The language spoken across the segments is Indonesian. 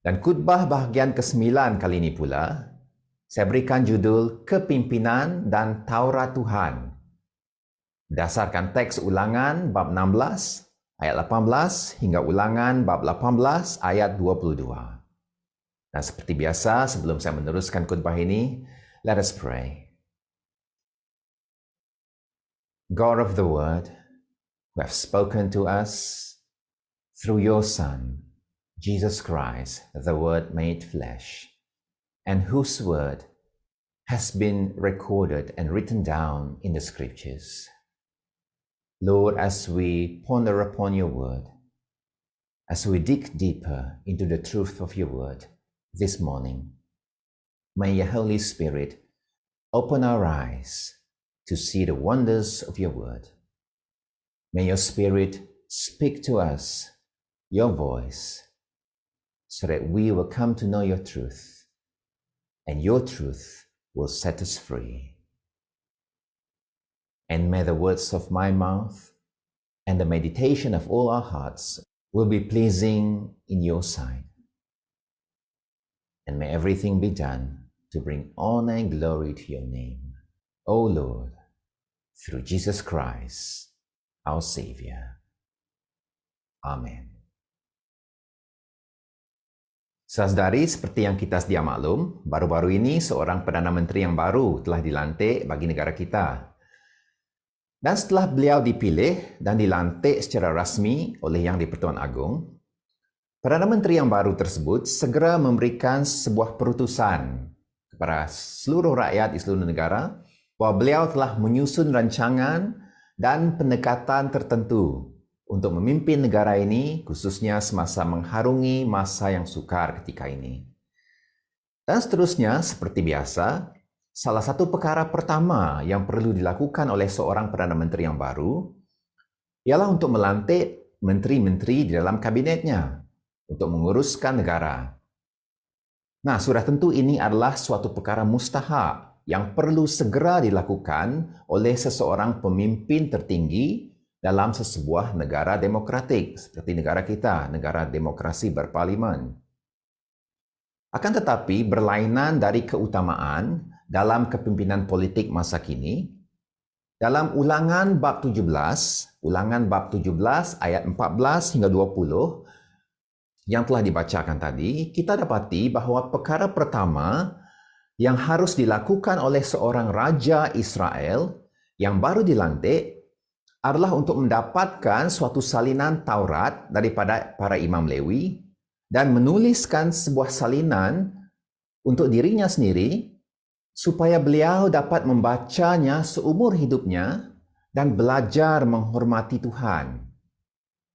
Dan khutbah bahagian ke-9 kali ini pula, saya berikan judul Kepimpinan dan Taurat Tuhan. Berdasarkan teks Ulangan bab 16 ayat 18 hingga Ulangan bab 18 ayat 22. Dan seperti biasa, sebelum saya meneruskan khutbah ini, let us pray. God of the Word, who have spoken to us through your Son, Jesus Christ, the Word made flesh, and whose word has been recorded and written down in the Scriptures. Lord, as we ponder upon your word, as we dig deeper into the truth of your word this morning, may your Holy Spirit open our eyes to see the wonders of your word. May your Spirit speak to us your voice, so that we will come to know your truth, and your truth will set us free. And may the words of my mouth and the meditation of all our hearts will be pleasing in your sight. And may everything be done to bring honor and glory to your name, O Lord, through Jesus Christ, our Savior. Amen. Saudari, seperti yang kita sedia maklum, baru-baru ini seorang Perdana Menteri yang baru telah dilantik bagi negara kita. Dan setelah beliau dipilih dan dilantik secara rasmi oleh Yang di-Pertuan Agong, Perdana Menteri yang baru tersebut segera memberikan sebuah perutusan kepada seluruh rakyat di seluruh negara bahwa beliau telah menyusun rancangan dan pendekatan tertentu untuk memimpin negara ini, khususnya semasa mengharungi masa yang sukar ketika ini. Dan seterusnya, seperti biasa, salah satu perkara pertama yang perlu dilakukan oleh seorang Perdana Menteri yang baru ialah untuk melantik menteri-menteri di dalam kabinetnya untuk menguruskan negara. Nah, sudah tentu ini adalah suatu perkara mustahak yang perlu segera dilakukan oleh seseorang pemimpin tertinggi dalam sebuah negara demokratik seperti negara kita, negara demokrasi berparlimen. Akan tetapi, berlainan dari keutamaan dalam kepimpinan politik masa kini, dalam Ulangan bab 17 ayat 14 hingga 20 yang telah dibacakan tadi, kita dapati bahwa perkara pertama yang harus dilakukan oleh seorang raja Israel yang baru dilantik adalah untuk mendapatkan suatu salinan Taurat daripada para imam Lewi dan menuliskan sebuah salinan untuk dirinya sendiri supaya beliau dapat membacanya seumur hidupnya dan belajar menghormati Tuhan.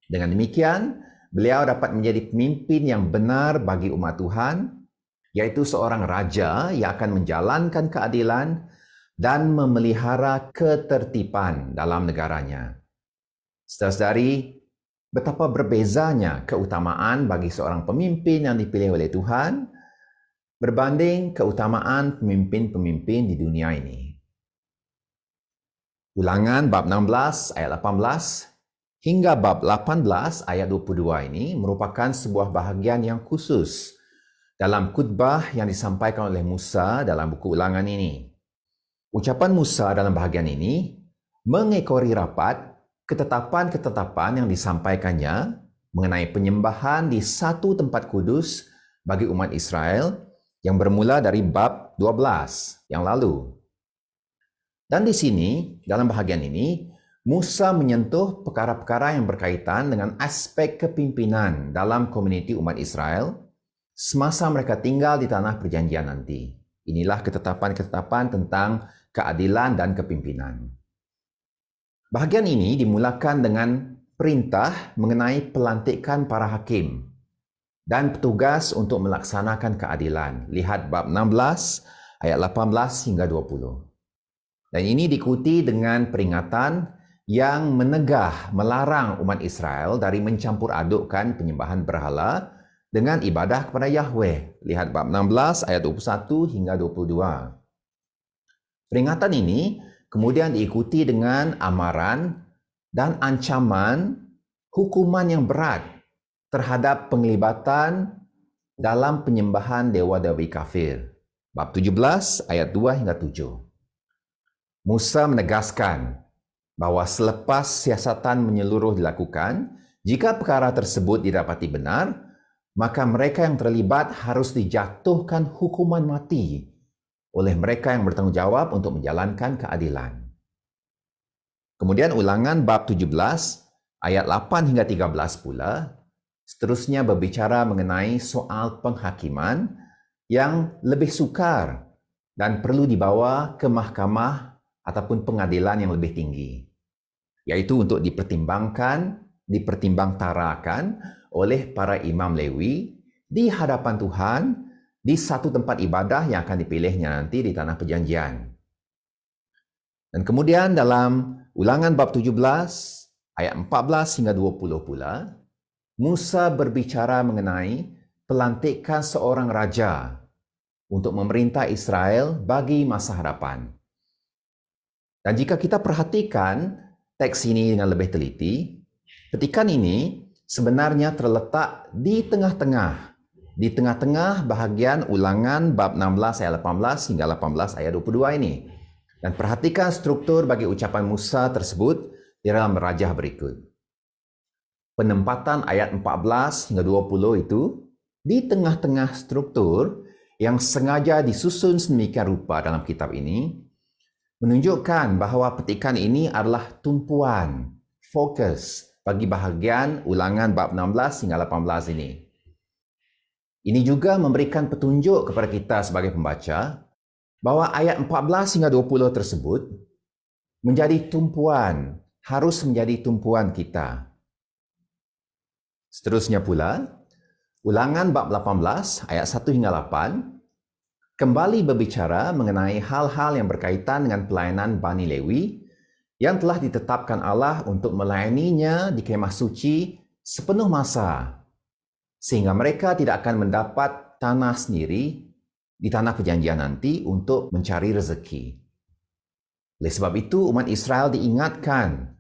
Dengan demikian, beliau dapat menjadi pemimpin yang benar bagi umat Tuhan, yaitu seorang raja yang akan menjalankan keadilan dan memelihara ketertiban dalam negaranya. Saudara-saudari, betapa berbezanya keutamaan bagi seorang pemimpin yang dipilih oleh Tuhan berbanding keutamaan pemimpin-pemimpin di dunia ini. Ulangan bab 16 ayat 18 hingga bab 18 ayat 22 ini merupakan sebuah bahagian yang khusus dalam khutbah yang disampaikan oleh Musa dalam buku Ulangan ini. Ucapan Musa dalam bahagian ini mengekori rapat ketetapan-ketetapan yang disampaikannya mengenai penyembahan di satu tempat kudus bagi umat Israel yang bermula dari bab 12 yang lalu. Dan di sini, dalam bahagian ini, Musa menyentuh perkara-perkara yang berkaitan dengan aspek kepimpinan dalam komuniti umat Israel semasa mereka tinggal di tanah perjanjian nanti. Inilah ketetapan-ketetapan tentang keadilan dan kepimpinan. Bahagian ini dimulakan dengan perintah mengenai pelantikan para hakim dan petugas untuk melaksanakan keadilan. Lihat bab 16 ayat 18 hingga 20. Dan ini diikuti dengan peringatan yang menegah melarang umat Israel dari mencampur adukkan penyembahan berhala dengan ibadah kepada Yahweh. Lihat bab 16 ayat 21 hingga 22. Peringatan ini kemudian diikuti dengan amaran dan ancaman hukuman yang berat terhadap penglibatan dalam penyembahan dewa-dewi kafir. Bab 17 ayat 2 hingga 7. Musa menegaskan bahawa selepas siasatan menyeluruh dilakukan, jika perkara tersebut didapati benar, maka mereka yang terlibat harus dijatuhkan hukuman mati oleh mereka yang bertanggungjawab untuk menjalankan keadilan. Kemudian Ulangan bab 17 ayat 8 hingga 13 pula seterusnya berbicara mengenai soal penghakiman yang lebih sukar dan perlu dibawa ke mahkamah ataupun pengadilan yang lebih tinggi, yaitu untuk dipertimbangtarakan oleh para imam Lewi di hadapan Tuhan di satu tempat ibadah yang akan dipilihnya nanti di Tanah Perjanjian. Dan kemudian dalam Ulangan bab 17 ayat 14 hingga 20 pula, Musa berbicara mengenai pelantikan seorang raja untuk memerintah Israel bagi masa hadapan. Dan jika kita perhatikan teks ini dengan lebih teliti, petikan ini sebenarnya terletak di tengah-tengah bahagian Ulangan bab 16 ayat 18 hingga 18 ayat 22 ini. Dan perhatikan struktur bagi ucapan Musa tersebut di dalam rajah berikut. Penempatan ayat 14 hingga 20 itu di tengah-tengah struktur yang sengaja disusun sedemikian rupa dalam kitab ini menunjukkan bahawa petikan ini adalah tumpuan, fokus bagi bahagian Ulangan bab 16 hingga 18 ini. Ini juga memberikan petunjuk kepada kita sebagai pembaca bahawa ayat 14 hingga 20 tersebut harus menjadi tumpuan kita. Seterusnya pula, Ulangan bab 18 ayat 1 hingga 8 kembali berbicara mengenai hal-hal yang berkaitan dengan pelayanan Bani Lewi yang telah ditetapkan Allah untuk melayaninya di kemah suci sepenuh masa, sehingga mereka tidak akan mendapat tanah sendiri di Tanah Perjanjian nanti untuk mencari rezeki. Oleh sebab itu, umat Israel diingatkan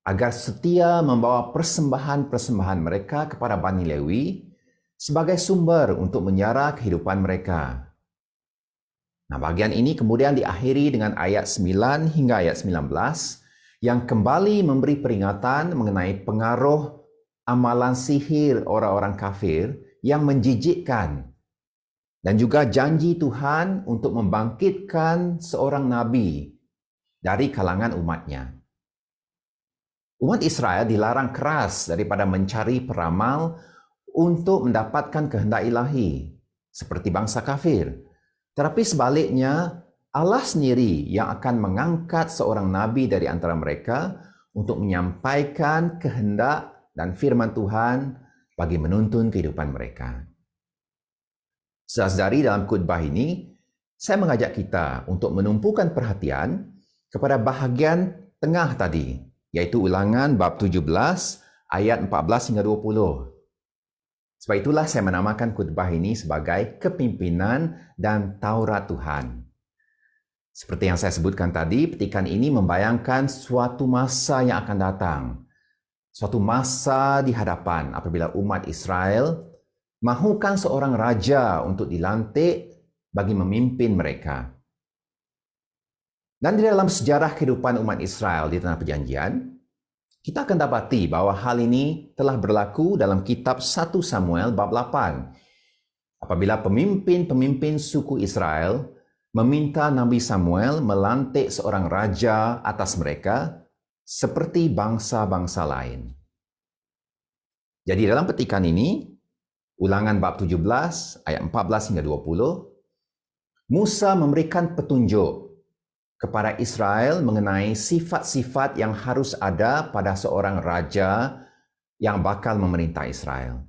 agar setia membawa persembahan-persembahan mereka kepada Bani Lewi sebagai sumber untuk menyara kehidupan mereka. Nah, bahagian ini kemudian diakhiri dengan ayat 9 hingga ayat 19 yang kembali memberi peringatan mengenai pengaruh amalan sihir orang-orang kafir yang menjijikkan dan juga janji Tuhan untuk membangkitkan seorang nabi dari kalangan umatnya. Umat Israel dilarang keras daripada mencari peramal untuk mendapatkan kehendak ilahi seperti bangsa kafir. Tetapi sebaliknya, Allah sendiri yang akan mengangkat seorang nabi dari antara mereka untuk menyampaikan kehendak dan firman Tuhan bagi menuntun kehidupan mereka. Saudara-saudari, dalam khutbah ini, saya mengajak kita untuk menumpukan perhatian kepada bahagian tengah tadi, yaitu Ulangan bab 17 ayat 14 hingga 20. Sebab itulah saya menamakan khutbah ini sebagai Kepimpinan dan Taurat Tuhan. Seperti yang saya sebutkan tadi, petikan ini membayangkan suatu masa yang akan datang. Suatu masa di hadapan apabila umat Israel mahukan seorang raja untuk dilantik bagi memimpin mereka. Dan di dalam sejarah kehidupan umat Israel di Tanah Perjanjian, kita akan dapati bahawa hal ini telah berlaku dalam kitab 1 Samuel bab 8. Apabila pemimpin-pemimpin suku Israel meminta Nabi Samuel melantik seorang raja atas mereka seperti bangsa-bangsa lain. Jadi dalam petikan ini, Ulangan bab 17 ayat 14 hingga 20, Musa memberikan petunjuk kepada Israel mengenai sifat-sifat yang harus ada pada seorang raja yang bakal memerintah Israel.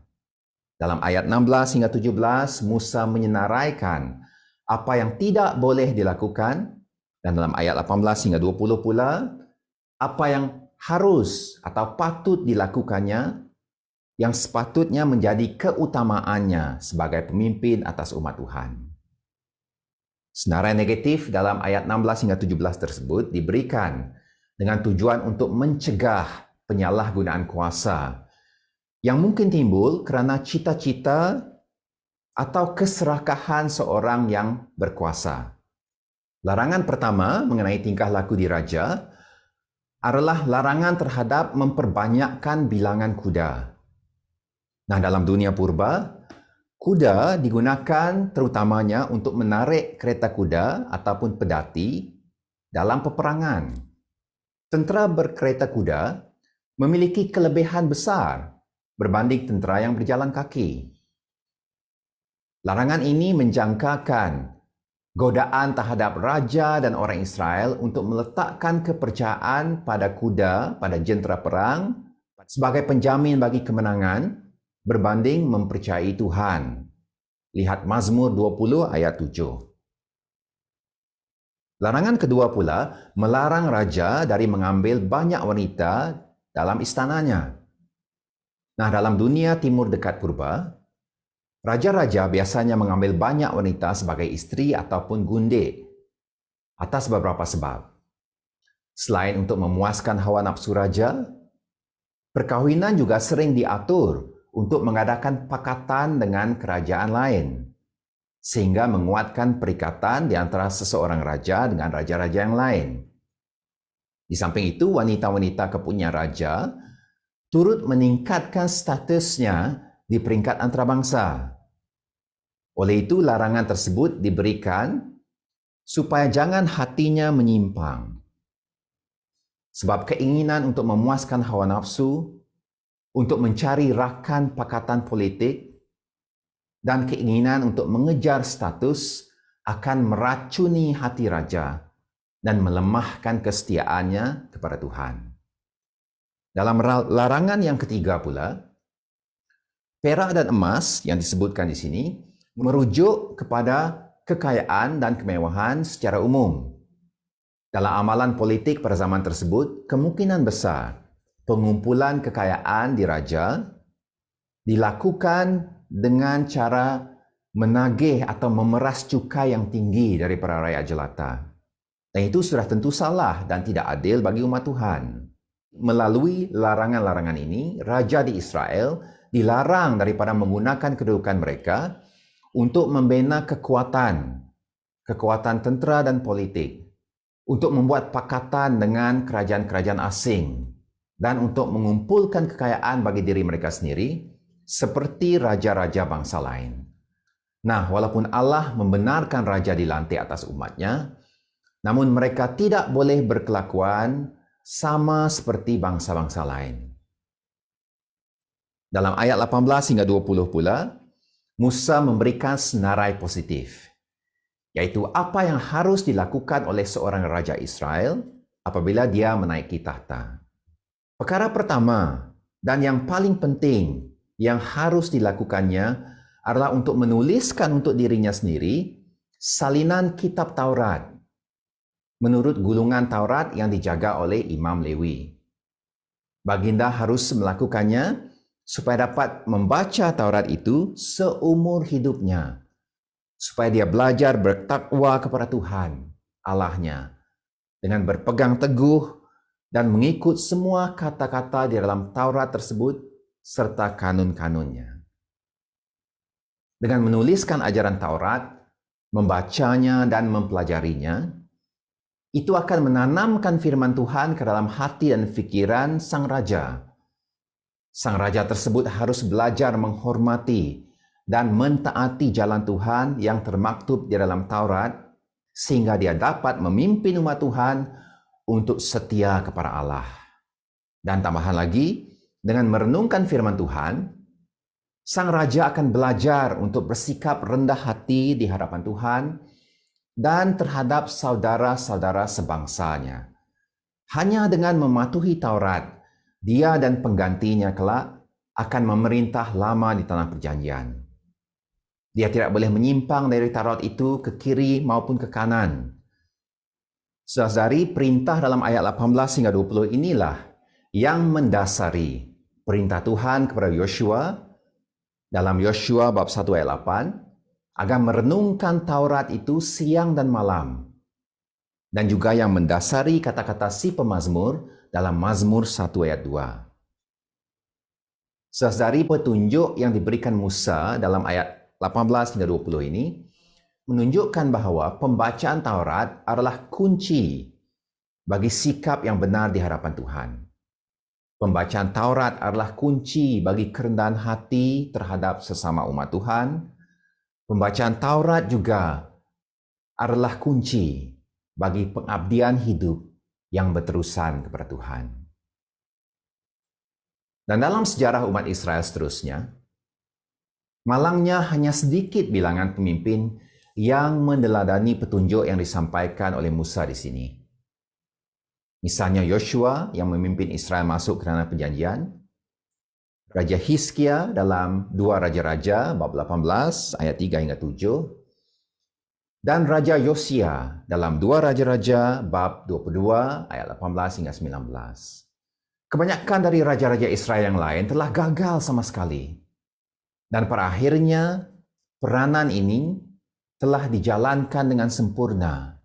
Dalam ayat 16 hingga 17, Musa menyenaraikan apa yang tidak boleh dilakukan, dan dalam ayat 18 hingga 20 pula, apa yang harus atau patut dilakukannya yang sepatutnya menjadi keutamaannya sebagai pemimpin atas umat Tuhan. Senarai negatif dalam ayat 16 hingga 17 tersebut diberikan dengan tujuan untuk mencegah penyalahgunaan kuasa yang mungkin timbul kerana cita-cita atau keserakahan seorang yang berkuasa. Larangan pertama mengenai tingkah laku diraja adalah larangan terhadap memperbanyakkan bilangan kuda. Nah, dalam dunia purba, kuda digunakan terutamanya untuk menarik kereta kuda ataupun pedati dalam peperangan. Tentera berkereta kuda memiliki kelebihan besar berbanding tentera yang berjalan kaki. Larangan ini menjangkakan godaan terhadap raja dan orang Israel untuk meletakkan kepercayaan pada kuda, pada jentera perang sebagai penjamin bagi kemenangan berbanding mempercayai Tuhan. Lihat Mazmur 20 ayat 7. Larangan kedua pula melarang raja dari mengambil banyak wanita dalam istananya. Nah, dalam dunia timur dekat purba, raja-raja biasanya mengambil banyak wanita sebagai isteri ataupun gundik atas beberapa sebab. Selain untuk memuaskan hawa nafsu raja, perkahwinan juga sering diatur untuk mengadakan pakatan dengan kerajaan lain, sehingga menguatkan perikatan di antara seseorang raja dengan raja-raja yang lain. Di samping itu, wanita-wanita kepunyaan raja turut meningkatkan statusnya di peringkat antarabangsa. Oleh itu, larangan tersebut diberikan supaya jangan hatinya menyimpang. Sebab keinginan untuk memuaskan hawa nafsu, untuk mencari rakan pakatan politik, dan keinginan untuk mengejar status akan meracuni hati raja dan melemahkan kesetiaannya kepada Tuhan. Dalam larangan yang ketiga pula, perak dan emas yang disebutkan di sini merujuk kepada kekayaan dan kemewahan secara umum. Dalam amalan politik pada zaman tersebut, kemungkinan besar pengumpulan kekayaan di raja dilakukan dengan cara menagih atau memeras cukai yang tinggi dari para rakyat jelata. Dan itu sudah tentu salah dan tidak adil bagi umat Tuhan. Melalui larangan-larangan ini, raja di Israel dilarang daripada menggunakan kedudukan mereka untuk membina kekuatan tentera dan politik, untuk membuat pakatan dengan kerajaan-kerajaan asing, dan untuk mengumpulkan kekayaan bagi diri mereka sendiri, seperti raja-raja bangsa lain. Nah, walaupun Allah membenarkan raja dilantik atas umatnya, namun mereka tidak boleh berkelakuan sama seperti bangsa-bangsa lain. Dalam ayat 18 hingga 20 pula, Musa memberikan senarai positif, yaitu apa yang harus dilakukan oleh seorang raja Israel apabila dia menaiki tahta. Perkara pertama dan yang paling penting yang harus dilakukannya adalah untuk menuliskan untuk dirinya sendiri salinan kitab Taurat menurut gulungan Taurat yang dijaga oleh Imam Lewi. Baginda harus melakukannya supaya dapat membaca Taurat itu seumur hidupnya, supaya dia belajar bertakwa kepada Tuhan Allahnya dengan berpegang teguh dan mengikut semua kata-kata di dalam Taurat tersebut serta kanun-kanunnya. Dengan menuliskan ajaran Taurat, membacanya dan mempelajarinya, itu akan menanamkan firman Tuhan ke dalam hati dan fikiran sang raja. Sang raja tersebut harus belajar menghormati dan mentaati jalan Tuhan yang termaktub di dalam Taurat, sehingga dia dapat memimpin umat Tuhan untuk setia kepada Allah. Dan tambahan lagi, dengan merenungkan firman Tuhan, sang raja akan belajar untuk bersikap rendah hati di hadapan Tuhan dan terhadap saudara-saudara sebangsanya. Hanya dengan mematuhi Taurat, dia dan penggantinya kelak akan memerintah lama di tanah perjanjian. Dia tidak boleh menyimpang dari Taurat itu ke kiri maupun ke kanan. Saudari, perintah dalam ayat 18 hingga 20 inilah yang mendasari perintah Tuhan kepada Yosua dalam Yosua bab 1 ayat 8 agar merenungkan Taurat itu siang dan malam, dan juga yang mendasari kata-kata si pemazmur dalam Mazmur 1 ayat 2. Saudari, petunjuk yang diberikan Musa dalam ayat 18 hingga 20 ini menunjukkan bahawa pembacaan Taurat adalah kunci bagi sikap yang benar di hadapan Tuhan. Pembacaan Taurat adalah kunci bagi kerendahan hati terhadap sesama umat Tuhan. Pembacaan Taurat juga adalah kunci bagi pengabdian hidup yang berterusan kepada Tuhan. Dan dalam sejarah umat Israel seterusnya, malangnya hanya sedikit bilangan pemimpin yang meneladani petunjuk yang disampaikan oleh Musa di sini. Misalnya Yosua yang memimpin Israel masuk ke tanah perjanjian, Raja Hizkia dalam 2 Raja-Raja bab 18 ayat 3 hingga 7, dan Raja Yosia dalam 2 Raja-Raja bab 22 ayat 18 hingga 19. Kebanyakan dari raja-raja Israel yang lain telah gagal sama sekali. Dan pada akhirnya peranan ini telah dijalankan dengan sempurna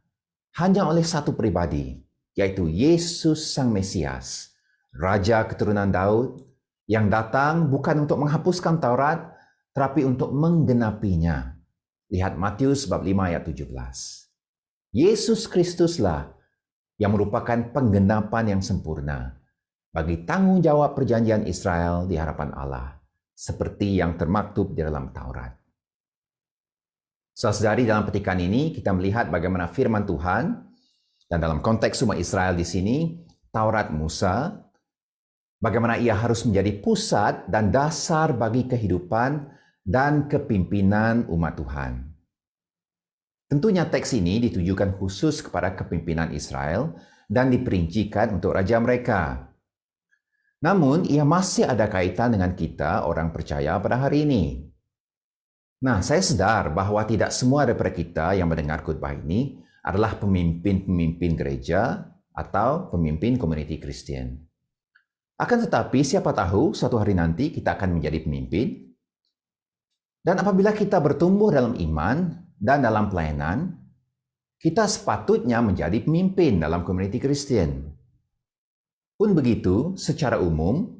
hanya oleh satu pribadi, yaitu Yesus Sang Mesias, Raja keturunan Daud, yang datang bukan untuk menghapuskan Taurat, tetapi untuk menggenapinya. Lihat Matius bab 5 ayat 17. Yesus Kristuslah yang merupakan penggenapan yang sempurna bagi tanggung jawab perjanjian Israel di hadapan Allah, seperti yang termaktub di dalam Taurat. Saudara-saudari, dalam petikan ini kita melihat bagaimana firman Tuhan, dan dalam konteks umat Israel di sini, Taurat Musa, bagaimana ia harus menjadi pusat dan dasar bagi kehidupan dan kepimpinan umat Tuhan. Tentunya teks ini ditujukan khusus kepada kepimpinan Israel dan diperincikan untuk raja mereka. Namun, ia masih ada kaitan dengan kita, orang percaya pada hari ini. Nah, saya sedar bahawa tidak semua daripada kita yang mendengar khutbah ini adalah pemimpin-pemimpin gereja atau pemimpin komuniti Kristian. Akan tetapi, siapa tahu suatu hari nanti kita akan menjadi pemimpin. Dan apabila kita bertumbuh dalam iman dan dalam pelayanan, kita sepatutnya menjadi pemimpin dalam komuniti Kristian. Pun begitu, secara umum,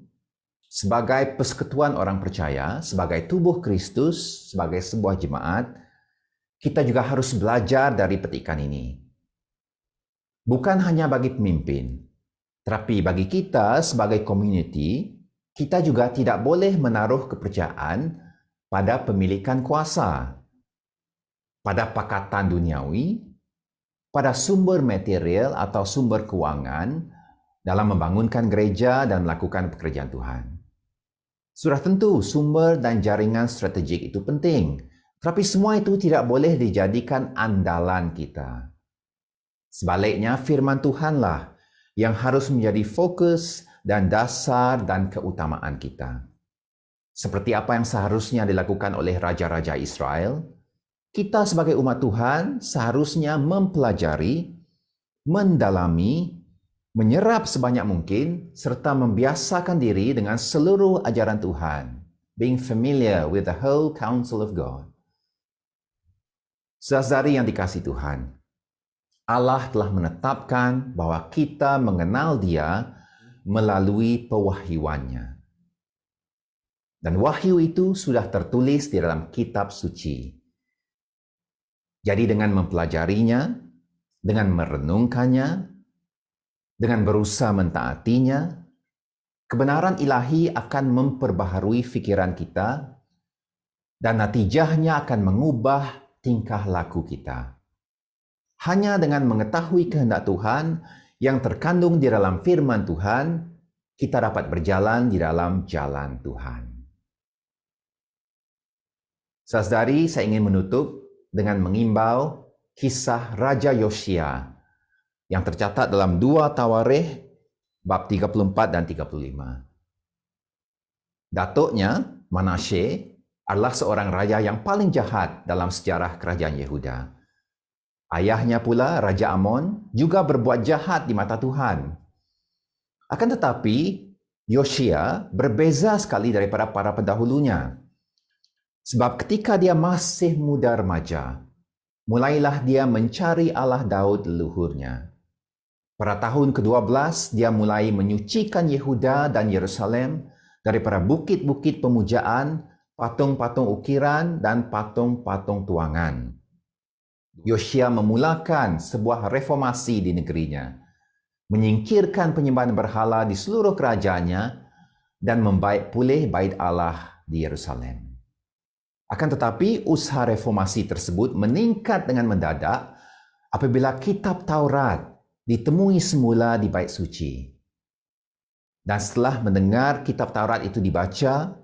sebagai persekutuan orang percaya, sebagai tubuh Kristus, sebagai sebuah jemaat, kita juga harus belajar dari petikan ini. Bukan hanya bagi pemimpin, tetapi bagi kita sebagai community, kita juga tidak boleh menaruh kepercayaan pada pemilikan kuasa, pada pakatan duniawi, pada sumber material atau sumber keuangan dalam membangunkan gereja dan melakukan pekerjaan Tuhan. Sudah tentu sumber dan jaringan strategik itu penting, tetapi semua itu tidak boleh dijadikan andalan kita. Sebaliknya, firman Tuhanlah yang harus menjadi fokus dan dasar dan keutamaan kita. Seperti apa yang seharusnya dilakukan oleh raja-raja Israel, kita sebagai umat Tuhan seharusnya mempelajari, mendalami, menyerap sebanyak mungkin, serta membiasakan diri dengan seluruh ajaran Tuhan, being familiar with the whole counsel of God. Saudara-saudari yang dikasihi Tuhan, Allah telah menetapkan bahwa kita mengenal Dia melalui pewahyuannya. Dan wahyu itu sudah tertulis di dalam kitab suci. Jadi dengan mempelajarinya, dengan merenungkannya, dengan berusaha mentaatinya, kebenaran ilahi akan memperbaharui fikiran kita dan natijahnya akan mengubah tingkah laku kita. Hanya dengan mengetahui kehendak Tuhan yang terkandung di dalam firman Tuhan, kita dapat berjalan di dalam jalan Tuhan. Saudari, saya ingin menutup dengan mengimbau kisah Raja Yosia yang tercatat dalam 2 Tawarikh bab 34 dan 35. Datuknya, Manasye, adalah seorang raja yang paling jahat dalam sejarah kerajaan Yehuda. Ayahnya pula, Raja Amon, juga berbuat jahat di mata Tuhan. Akan tetapi, Yosia berbeza sekali daripada para pendahulunya. Sebab ketika dia masih muda remaja, mulailah dia mencari Allah Daud leluhurnya. Pada tahun ke-12, dia mulai menyucikan Yehuda dan Yerusalem daripada bukit-bukit pemujaan patung-patung ukiran dan patung-patung tuangan. Yosia memulakan sebuah reformasi di negerinya, menyingkirkan penyembahan berhala di seluruh kerajaannya dan membaik pulih bait Allah di Yerusalem. Akan tetapi, usaha reformasi tersebut meningkat dengan mendadak apabila kitab Taurat ditemui semula di bait suci. Dan setelah mendengar kitab Taurat itu dibaca,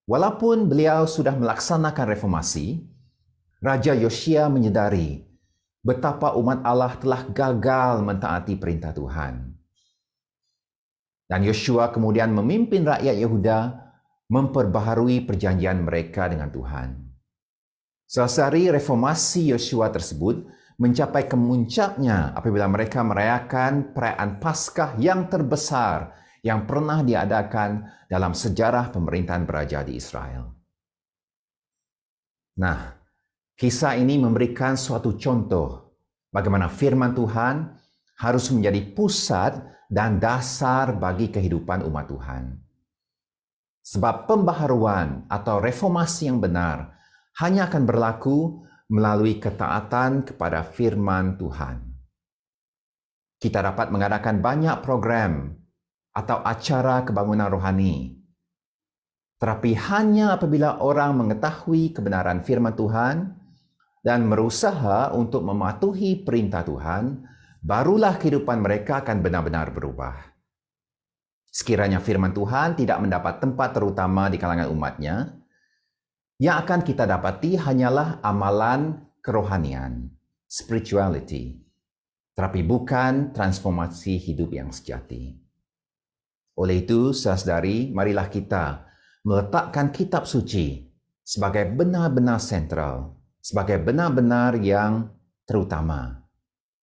walaupun beliau sudah melaksanakan reformasi, Raja Yosia menyedari betapa umat Allah telah gagal mentaati perintah Tuhan. Dan Yosua kemudian memimpin rakyat Yehuda memperbaharui perjanjian mereka dengan Tuhan. Selesai reformasi Yosua tersebut mencapai kemuncaknya apabila mereka merayakan perayaan Paskah yang terbesar yang pernah diadakan dalam sejarah pemerintahan beraja di Israel. Nah, kisah ini memberikan suatu contoh bagaimana firman Tuhan harus menjadi pusat dan dasar bagi kehidupan umat Tuhan. Sebab pembaharuan atau reformasi yang benar hanya akan berlaku melalui ketaatan kepada firman Tuhan. Kita dapat mengadakan banyak program atau acara kebangunan rohani. Tetapi hanya apabila orang mengetahui kebenaran firman Tuhan dan berusaha untuk mematuhi perintah Tuhan, barulah kehidupan mereka akan benar-benar berubah. Sekiranya firman Tuhan tidak mendapat tempat terutama di kalangan umatnya, yang akan kita dapati hanyalah amalan kerohanian, spirituality, tetapi bukan transformasi hidup yang sejati. Oleh itu, saudari, marilah kita meletakkan kitab suci sebagai benar-benar sentral, sebagai benar-benar yang terutama,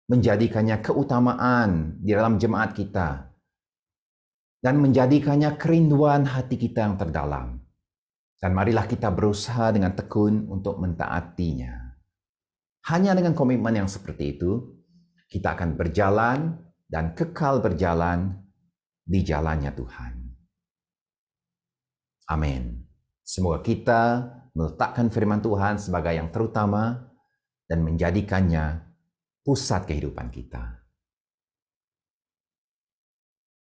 menjadikannya keutamaan di dalam jemaat kita, dan menjadikannya kerinduan hati kita yang terdalam. Dan marilah kita berusaha dengan tekun untuk mentaatinya. Hanya dengan komitmen yang seperti itu, kita akan berjalan dan kekal berjalan di jalannya Tuhan. Amin. Semoga kita meletakkan firman Tuhan sebagai yang terutama dan menjadikannya pusat kehidupan kita.